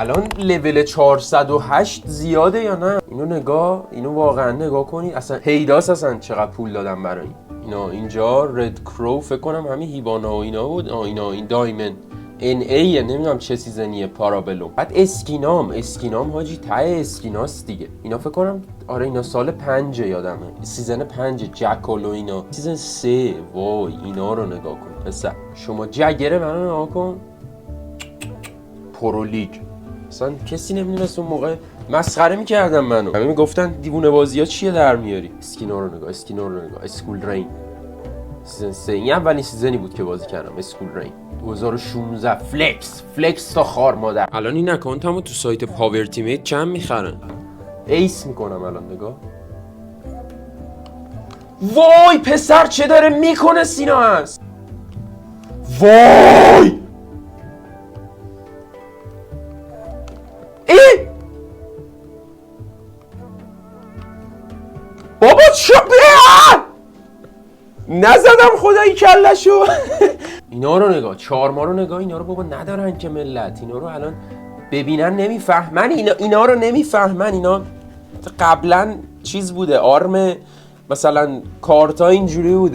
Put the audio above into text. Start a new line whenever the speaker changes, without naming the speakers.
الان لول 408 زیاده یا نه؟ اینو واقعا نگاه کنید. اصلا پیداست اصلا چقدر پول دادم برای اینا. اینجا رد کرو فکر کنم همین هیبانا و اینا بود. این دایمن ان ای نمیدونم چه سیزنیه. پارابلوم. بعد اسکینام حاجی ته اسکیناست دیگه. اینا فکر کنم آره اینا سال 5 یادمه. سیزن 5 جکل و اینا. سیزن 3 وای اینا رو نگاه کن. پسر شما جگره منو نگاه کن. پرو لیگ اصلا کسی نمیدونست اون موقع مسخره میکردن منو. همه میگفتن دیوونه بازی ها چیه در میاری. اسکینا رو نگاه. اسکول رین سیزن 3 این اولین سیزنی بود که بازی کردم. اسکول رین 2016. فلکس تا خار مادر. الان این اکانتمو تو سایت پاور تیمیت چند میخرن؟ ایس میکنم الان نگاه. وای پسر چه داره میکنه سینا هست. وای بابا نزدم خدایی کلشو. اینا رو نگاه. چارما رو نگاه. اینا رو بابا ندارن که ملت. اینا رو الان ببینن نمیفهمن. اینا رو نمیفهمن. اینا قبلا چیز بوده. آرم مثلا کارتا اینجوری بود.